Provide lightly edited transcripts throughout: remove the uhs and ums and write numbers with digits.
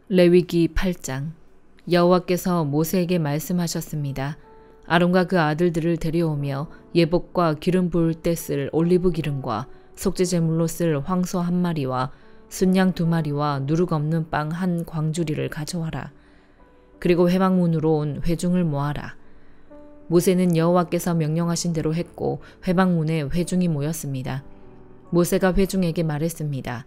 레위기 8장. 여호와께서 모세에게 말씀하셨습니다. 아론과 그 아들들을 데려오며 예복과 기름 부을 때 쓸 올리브 기름과 속죄제물로 쓸 황소 1마리와 순양 2마리와 누룩 없는 빵 1광주리를 가져와라. 그리고 회막문으로 온 회중을 모아라. 모세는 여호와께서 명령하신 대로 했고 회막문에 회중이 모였습니다. 모세가 회중에게 말했습니다.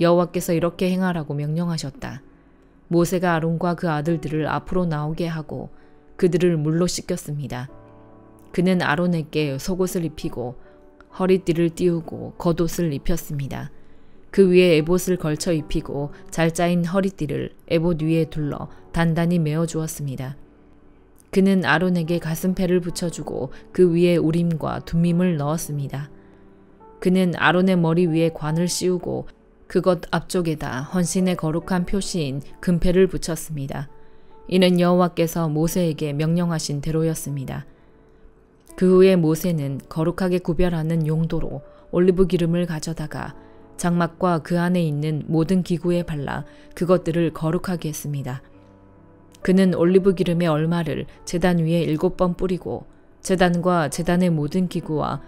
여호와께서 이렇게 행하라고 명령하셨다. 모세가 아론과 그 아들들을 앞으로 나오게 하고 그들을 물로 씻겼습니다. 그는 아론에게 속옷을 입히고 허리띠를 띄우고 겉옷을 입혔습니다. 그 위에 에봇을 걸쳐 입히고 잘 짜인 허리띠를 에봇 위에 둘러 단단히 메어 주었습니다. 그는 아론에게 가슴패를 붙여주고 그 위에 우림과 둠밈을 넣었습니다. 그는 아론의 머리 위에 관을 씌우고 그것 앞쪽에다 헌신의 거룩한 표시인 금패를 붙였습니다. 이는 여호와께서 모세에게 명령하신 대로였습니다. 그 후에 모세는 거룩하게 구별하는 용도로 올리브 기름을 가져다가 장막과 그 안에 있는 모든 기구에 발라 그것들을 거룩하게 했습니다. 그는 올리브 기름의 얼마를 제단 위에 7번 뿌리고 제단과 제단의 모든 기구와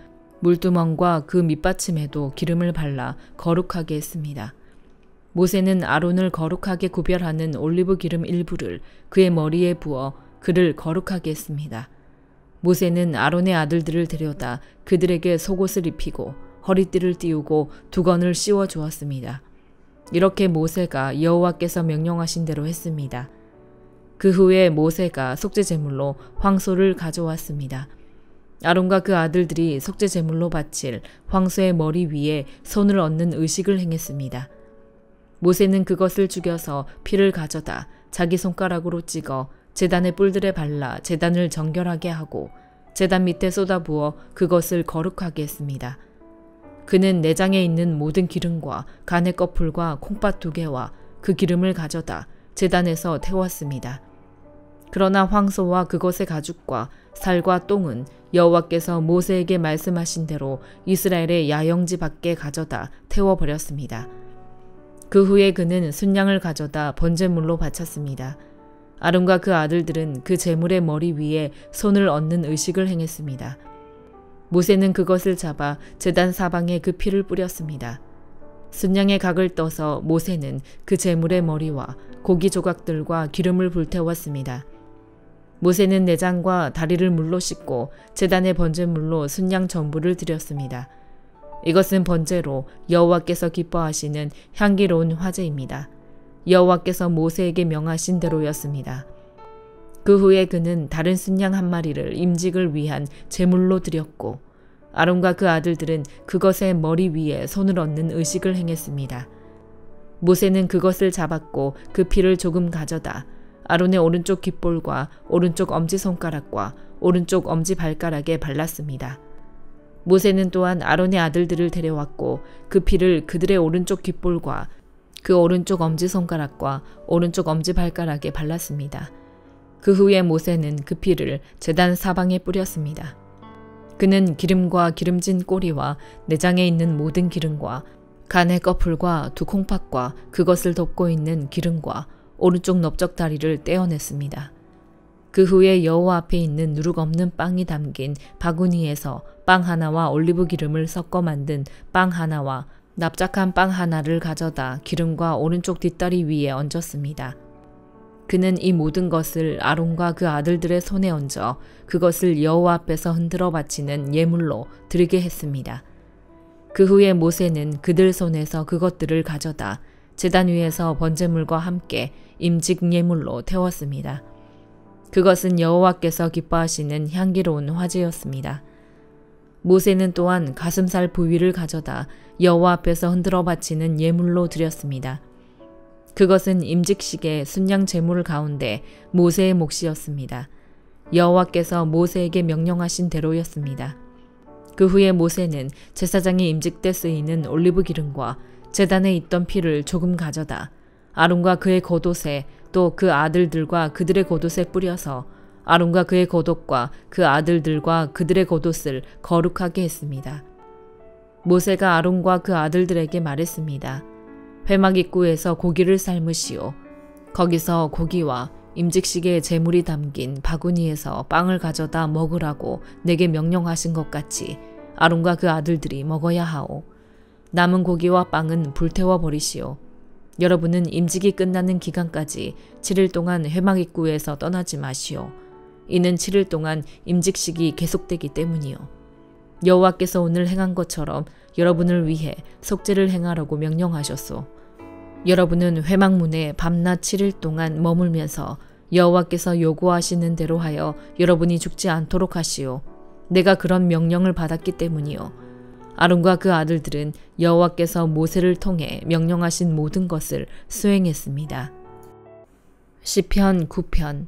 물두멍과 그 밑받침에도 기름을 발라 거룩하게 했습니다. 모세는 아론을 거룩하게 구별하는 올리브 기름 일부를 그의 머리에 부어 그를 거룩하게 했습니다. 모세는 아론의 아들들을 데려다 그들에게 속옷을 입히고 허리띠를 띄우고 두건을 씌워 주었습니다. 이렇게 모세가 여호와께서 명령하신 대로 했습니다. 그 후에 모세가 속죄제물로 황소를 가져왔습니다. 아론과 그 아들들이 속죄제물로 바칠 황소의 머리 위에 손을 얹는 의식을 행했습니다. 모세는 그것을 죽여서 피를 가져다 자기 손가락으로 찍어 제단의 뿔들에 발라 제단을 정결하게 하고 제단 밑에 쏟아부어 그것을 거룩하게 했습니다. 그는 내장에 있는 모든 기름과 간의 꺼풀과 콩팥 2개와 그 기름을 가져다 제단에서 태웠습니다. 그러나 황소와 그것의 가죽과 살과 똥은 여호와께서 모세에게 말씀하신 대로 이스라엘의 야영지 밖에 가져다 태워버렸습니다. 그 후에 그는 순양을 가져다 번제물로 바쳤습니다. 아론과 그 아들들은 그 제물의 머리 위에 손을 얹는 의식을 행했습니다. 모세는 그것을 잡아 제단 사방에 그 피를 뿌렸습니다. 순양의 각을 떠서 모세는 그 제물의 머리와 고기 조각들과 기름을 불태웠습니다. 모세는 내장과 다리를 물로 씻고 제단의 번제물로 순양 전부를 드렸습니다. 이것은 번제로 여호와께서 기뻐하시는 향기로운 화제입니다. 여호와께서 모세에게 명하신 대로였습니다. 그 후에 그는 다른 순양 1마리를 임직을 위한 제물로 드렸고 아론과 그 아들들은 그것의 머리 위에 손을 얹는 의식을 행했습니다. 모세는 그것을 잡았고 그 피를 조금 가져다 아론의 오른쪽 귓볼과 오른쪽 엄지손가락과 오른쪽 엄지발가락에 발랐습니다. 모세는 또한 아론의 아들들을 데려왔고 그 피를 그들의 오른쪽 귓볼과 그 오른쪽 엄지손가락과 오른쪽 엄지발가락에 발랐습니다. 그 후에 모세는 그 피를 제단 사방에 뿌렸습니다. 그는 기름과 기름진 꼬리와 내장에 있는 모든 기름과 간의 꺼풀과 두 콩팥과 그것을 덮고 있는 기름과 오른쪽 넓적 다리를 떼어냈습니다. 그 후에 여호와 앞에 있는 누룩 없는 빵이 담긴 바구니에서 빵 하나와 올리브 기름을 섞어 만든 빵 하나와 납작한 빵 하나를 가져다 기름과 오른쪽 뒷다리 위에 얹었습니다. 그는 이 모든 것을 아론과 그 아들들의 손에 얹어 그것을 여호와 앞에서 흔들어 바치는 예물로 드리게 했습니다. 그 후에 모세는 그들 손에서 그것들을 가져다 제단 위에서 번제물과 함께 임직 예물로 태웠습니다. 그것은 여호와께서 기뻐하시는 향기로운 화제였습니다. 모세는 또한 가슴살 부위를 가져다 여호와 앞에서 흔들어 바치는 예물로 드렸습니다. 그것은 임직식의 순양 제물 가운데 모세의 몫이었습니다. 여호와께서 모세에게 명령하신 대로였습니다. 그 후에 모세는 제사장의 임직 때 쓰이는 올리브 기름과 제단에 있던 피를 조금 가져다 아론과 그의 겉옷에 또 그 아들들과 그들의 겉옷에 뿌려서 아론과 그의 겉옷과 그 아들들과 그들의 겉옷을 거룩하게 했습니다. 모세가 아론과 그 아들들에게 말했습니다. 회막 입구에서 고기를 삶으시오. 거기서 고기와 임직식의 제물이 담긴 바구니에서 빵을 가져다 먹으라고 내게 명령하신 것 같이 아론과 그 아들들이 먹어야 하오. 남은 고기와 빵은 불태워 버리시오. 여러분은 임직이 끝나는 기간까지 7일 동안 회막 입구에서 떠나지 마시오. 이는 7일 동안 임직식이 계속되기 때문이요. 여호와께서 오늘 행한 것처럼 여러분을 위해 속죄를 행하라고 명령하셨소. 여러분은 회막문에 밤낮 7일 동안 머물면서 여호와께서 요구하시는 대로 하여 여러분이 죽지 않도록 하시오. 내가 그런 명령을 받았기 때문이요. 아론과 그 아들들은 여호와께서 모세를 통해 명령하신 모든 것을 수행했습니다. 시편 9편.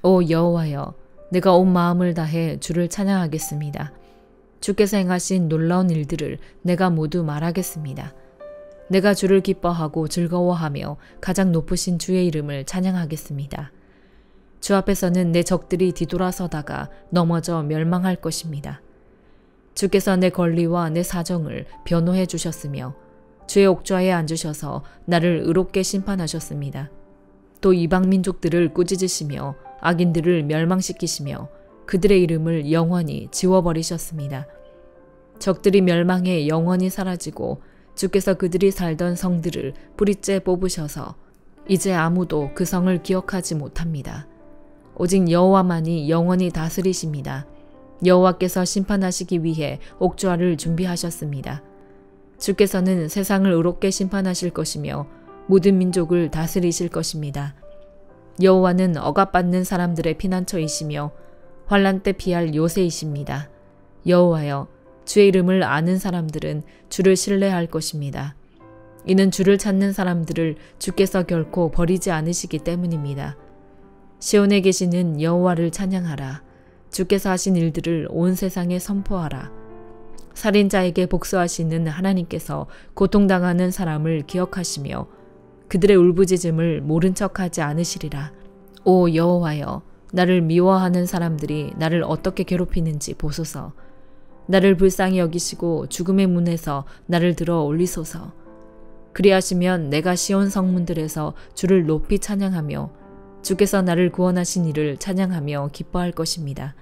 오 여호와여, 내가 온 마음을 다해 주를 찬양하겠습니다. 주께서 행하신 놀라운 일들을 내가 모두 말하겠습니다. 내가 주를 기뻐하고 즐거워하며 가장 높으신 주의 이름을 찬양하겠습니다. 주 앞에서는 내 적들이 뒤돌아서다가 넘어져 멸망할 것입니다. 주께서 내 권리와 내 사정을 변호해 주셨으며 주의 옥좌에 앉으셔서 나를 의롭게 심판하셨습니다. 또 이방 민족들을 꾸짖으시며 악인들을 멸망시키시며 그들의 이름을 영원히 지워버리셨습니다. 적들이 멸망해 영원히 사라지고 주께서 그들이 살던 성들을 뿌리째 뽑으셔서 이제 아무도 그 성을 기억하지 못합니다. 오직 여호와만이 영원히 다스리십니다. 여호와께서 심판하시기 위해 옥좌를 준비하셨습니다. 주께서는 세상을 의롭게 심판하실 것이며 모든 민족을 다스리실 것입니다. 여호와는 억압받는 사람들의 피난처이시며 환난 때 피할 요새이십니다. 여호와여, 주의 이름을 아는 사람들은 주를 신뢰할 것입니다. 이는 주를 찾는 사람들을 주께서 결코 버리지 않으시기 때문입니다. 시온에 계시는 여호와를 찬양하라. 주께서 하신 일들을 온 세상에 선포하라. 살인자에게 복수하시는 하나님께서 고통당하는 사람을 기억하시며 그들의 울부짖음을 모른 척하지 않으시리라. 오 여호와여, 나를 미워하는 사람들이 나를 어떻게 괴롭히는지 보소서. 나를 불쌍히 여기시고 죽음의 문에서 나를 들어 올리소서. 그리하시면 내가 시온 성문들에서 주를 높이 찬양하며 주께서 나를 구원하신 이를 찬양하며 기뻐할 것입니다.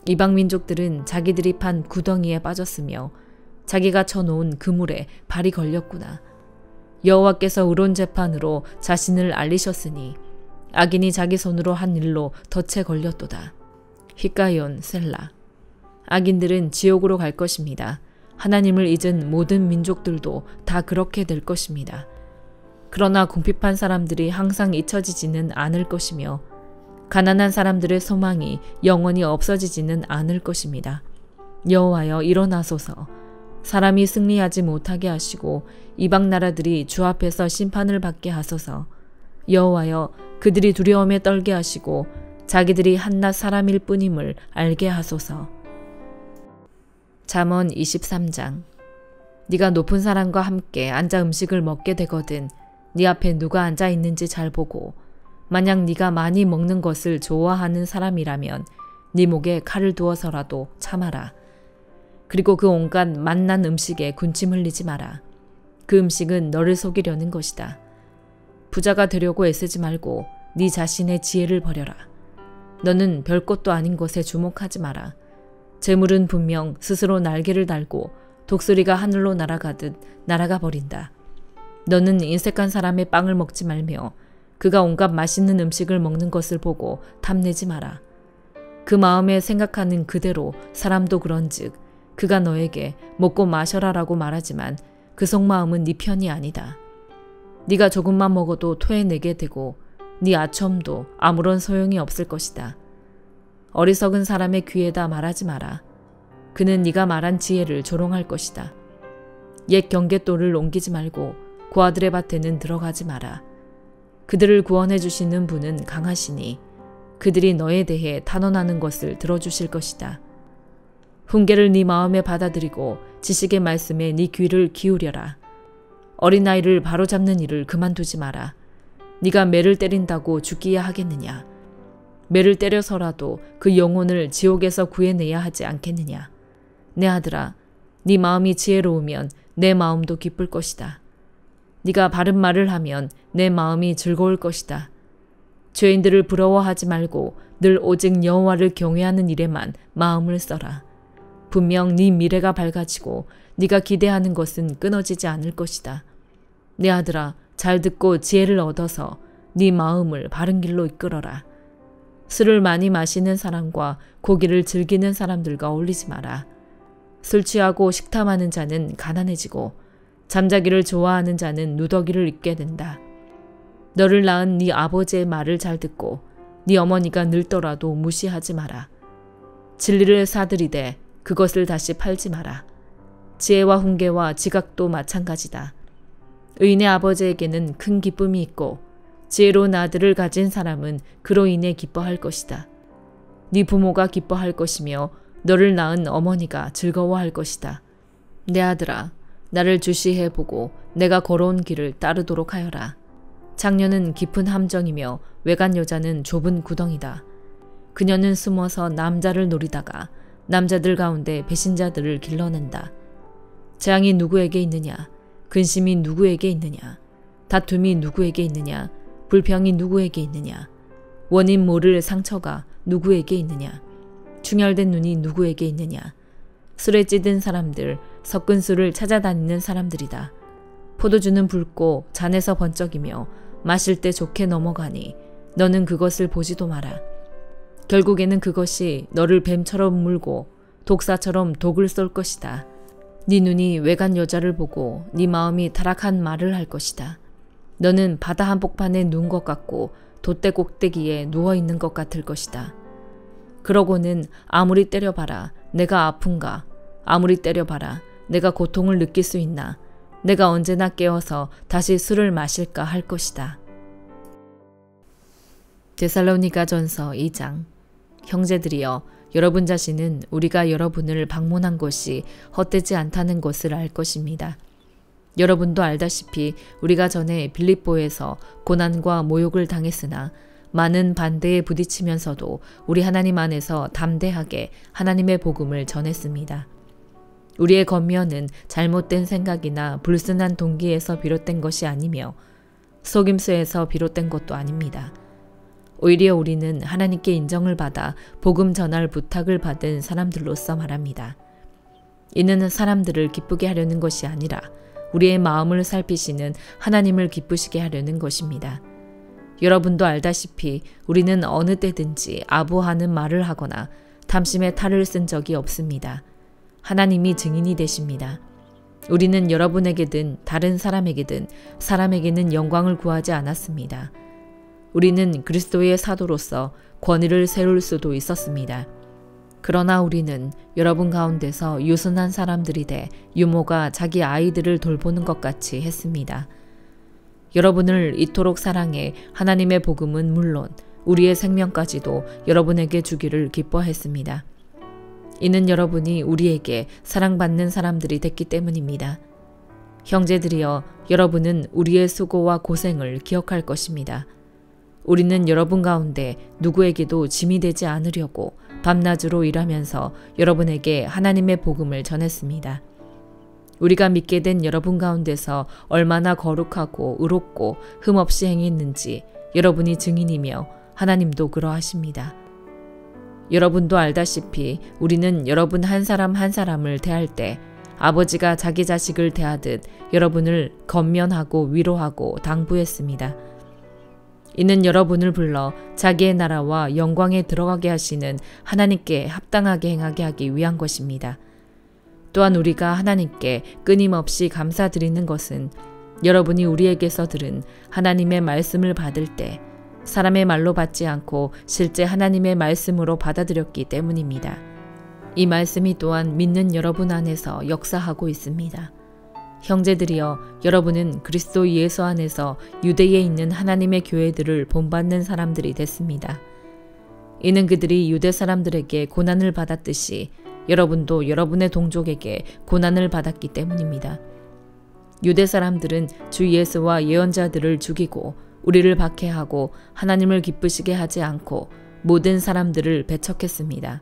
이방 민족들은 자기들이 판 구덩이에 빠졌으며 자기가 쳐놓은 그물에 발이 걸렸구나. 여호와께서 의로운 재판으로 자신을 알리셨으니 악인이 자기 손으로 한 일로 덫에 걸렸도다. 히가yon 셀라. 악인들은 지옥으로 갈 것입니다. 하나님을 잊은 모든 민족들도 다 그렇게 될 것입니다. 그러나 궁핍한 사람들이 항상 잊혀지지는 않을 것이며 가난한 사람들의 소망이 영원히 없어지지는 않을 것입니다. 여호와여 일어나소서. 사람이 승리하지 못하게 하시고 이방 나라들이 주 앞에서 심판을 받게 하소서. 여호와여 그들이 두려움에 떨게 하시고 자기들이 한낱 사람일 뿐임을 알게 하소서. 잠언 23장. 네가 높은 사람과 함께 앉아 음식을 먹게 되거든 네 앞에 누가 앉아 있는지 잘 보고 만약 네가 많이 먹는 것을 좋아하는 사람이라면 네 목에 칼을 두어서라도 참아라. 그리고 그 온갖 맛난 음식에 군침 흘리지 마라. 그 음식은 너를 속이려는 것이다. 부자가 되려고 애쓰지 말고 네 자신의 지혜를 버려라. 너는 별것도 아닌 것에 주목하지 마라. 재물은 분명 스스로 날개를 달고 독수리가 하늘로 날아가듯 날아가 버린다. 너는 인색한 사람의 빵을 먹지 말며 그가 온갖 맛있는 음식을 먹는 것을 보고 탐내지 마라. 그 마음에 생각하는 그대로 사람도 그런즉 그가 너에게 먹고 마셔라라고 말하지만 그 속마음은 네 편이 아니다. 네가 조금만 먹어도 토해내게 되고 네 아첨도 아무런 소용이 없을 것이다. 어리석은 사람의 귀에다 말하지 마라. 그는 네가 말한 지혜를 조롱할 것이다. 옛 경계돌을 옮기지 말고 고아들의 밭에는 들어가지 마라. 그들을 구원해 주시는 분은 강하시니 그들이 너에 대해 탄원하는 것을 들어주실 것이다. 훈계를 네 마음에 받아들이고 지식의 말씀에 네 귀를 기울여라. 어린아이를 바로잡는 일을 그만두지 마라. 네가 매를 때린다고 죽기야 하겠느냐. 매를 때려서라도 그 영혼을 지옥에서 구해내야 하지 않겠느냐. 내 아들아, 네 마음이 지혜로우면 내 마음도 기쁠 것이다. 네가 바른 말을 하면 내 마음이 즐거울 것이다. 죄인들을 부러워하지 말고 늘 오직 여호와를 경외하는 일에만 마음을 써라. 분명 네 미래가 밝아지고 네가 기대하는 것은 끊어지지 않을 것이다. 내 아들아, 잘 듣고 지혜를 얻어서 네 마음을 바른 길로 이끌어라. 술을 많이 마시는 사람과 고기를 즐기는 사람들과 어울리지 마라. 술 취하고 식탐하는 자는 가난해지고 잠자기를 좋아하는 자는 누더기를 입게 된다. 너를 낳은 네 아버지의 말을 잘 듣고 네 어머니가 늙더라도 무시하지 마라. 진리를 사들이되 그것을 다시 팔지 마라. 지혜와 훈계와 지각도 마찬가지다. 의인의 아버지에게는 큰 기쁨이 있고 지혜로운 아들을 가진 사람은 그로 인해 기뻐할 것이다. 네 부모가 기뻐할 것이며 너를 낳은 어머니가 즐거워할 것이다. 내 아들아, 나를 주시해 보고 내가 걸어온 길을 따르도록 하여라. 장녀는 깊은 함정이며 외간 여자는 좁은 구덩이다. 그녀는 숨어서 남자를 노리다가 남자들 가운데 배신자들을 길러낸다. 재앙이 누구에게 있느냐? 근심이 누구에게 있느냐? 다툼이 누구에게 있느냐? 불평이 누구에게 있느냐? 원인 모를 상처가 누구에게 있느냐? 충혈된 눈이 누구에게 있느냐? 술에 찌든 사람들, 섞은 술을 찾아다니는 사람들이다. 포도주는 붉고 잔에서 번쩍이며 마실 때 좋게 넘어가니 너는 그것을 보지도 마라. 결국에는 그것이 너를 뱀처럼 물고 독사처럼 독을 쏠 것이다. 네 눈이 외간 여자를 보고 네 마음이 타락한 말을 할 것이다. 너는 바다 한복판에 누운 것 같고 돛대 꼭대기에 누워있는 것 같을 것이다. 그러고는 아무리 때려봐라 내가 아픈가? 아무리 때려봐라 내가 고통을 느낄 수 있나? 내가 언제나 깨어서 다시 술을 마실까 할 것이다. 데살로니가전서 2장. 형제들이여, 여러분 자신은 우리가 여러분을 방문한 것이 헛되지 않다는 것을 알 것입니다. 여러분도 알다시피 우리가 전에 빌립보에서 고난과 모욕을 당했으나 많은 반대에 부딪히면서도 우리 하나님 안에서 담대하게 하나님의 복음을 전했습니다. 우리의 권면은 잘못된 생각이나 불순한 동기에서 비롯된 것이 아니며 속임수에서 비롯된 것도 아닙니다. 오히려 우리는 하나님께 인정을 받아 복음 전할 부탁을 받은 사람들로서 말합니다. 이는 사람들을 기쁘게 하려는 것이 아니라 우리의 마음을 살피시는 하나님을 기쁘시게 하려는 것입니다. 여러분도 알다시피 우리는 어느 때든지 아부하는 말을 하거나 탐심의 탈을 쓴 적이 없습니다. 하나님이 증인이 되십니다. 우리는 여러분에게든 다른 사람에게든 사람에게는 영광을 구하지 않았습니다. 우리는 그리스도의 사도로서 권위를 세울 수도 있었습니다. 그러나 우리는 여러분 가운데서 유순한 사람들이 돼 유모가 자기 아이들을 돌보는 것 같이 했습니다. 여러분을 이토록 사랑해 하나님의 복음은 물론 우리의 생명까지도 여러분에게 주기를 기뻐했습니다. 이는 여러분이 우리에게 사랑받는 사람들이 됐기 때문입니다. 형제들이여, 여러분은 우리의 수고와 고생을 기억할 것입니다. 우리는 여러분 가운데 누구에게도 짐이 되지 않으려고 밤낮으로 일하면서 여러분에게 하나님의 복음을 전했습니다. 우리가 믿게 된 여러분 가운데서 얼마나 거룩하고 의롭고 흠없이 행했는지 여러분이 증인이며 하나님도 그러하십니다. 여러분도 알다시피 우리는 여러분 한 사람 한 사람을 대할 때 아버지가 자기 자식을 대하듯 여러분을 건면하고 위로하고 당부했습니다. 이는 여러분을 불러 자기의 나라와 영광에 들어가게 하시는 하나님께 합당하게 행하게 하기 위한 것입니다. 또한 우리가 하나님께 끊임없이 감사드리는 것은 여러분이 우리에게서 들은 하나님의 말씀을 받을 때 사람의 말로 받지 않고 실제 하나님의 말씀으로 받아들였기 때문입니다. 이 말씀이 또한 믿는 여러분 안에서 역사하고 있습니다. 형제들이여, 여러분은 그리스도 예수 안에서 유대에 있는 하나님의 교회들을 본받는 사람들이 됐습니다. 이는 그들이 유대 사람들에게 고난을 받았듯이 여러분도 여러분의 동족에게 고난을 받았기 때문입니다. 유대 사람들은 주 예수와 예언자들을 죽이고 우리를 박해하고 하나님을 기쁘시게 하지 않고 모든 사람들을 배척했습니다.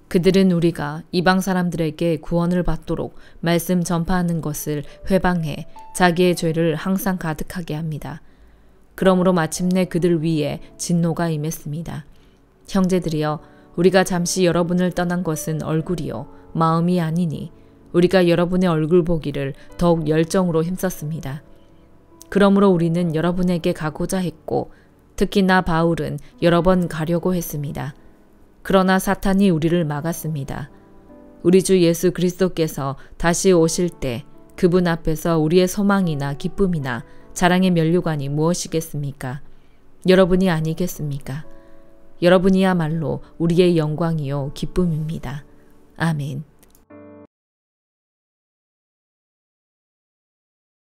그들은 우리가 이방 사람들에게 구원을 받도록 말씀 전파하는 것을 회방해 자기의 죄를 항상 가득하게 합니다. 그러므로 마침내 그들 위에 진노가 임했습니다. 형제들이여, 우리가 잠시 여러분을 떠난 것은 얼굴이요 마음이 아니니 우리가 여러분의 얼굴 보기를 더욱 열정으로 힘썼습니다. 그러므로 우리는 여러분에게 가고자 했고 특히 나 바울은 여러 번 가려고 했습니다. 그러나 사탄이 우리를 막았습니다. 우리 주 예수 그리스도께서 다시 오실 때 그분 앞에서 우리의 소망이나 기쁨이나 자랑의 면류관이 무엇이겠습니까? 여러분이 아니겠습니까? 여러분이야말로 우리의 영광이요 기쁨입니다. 아멘.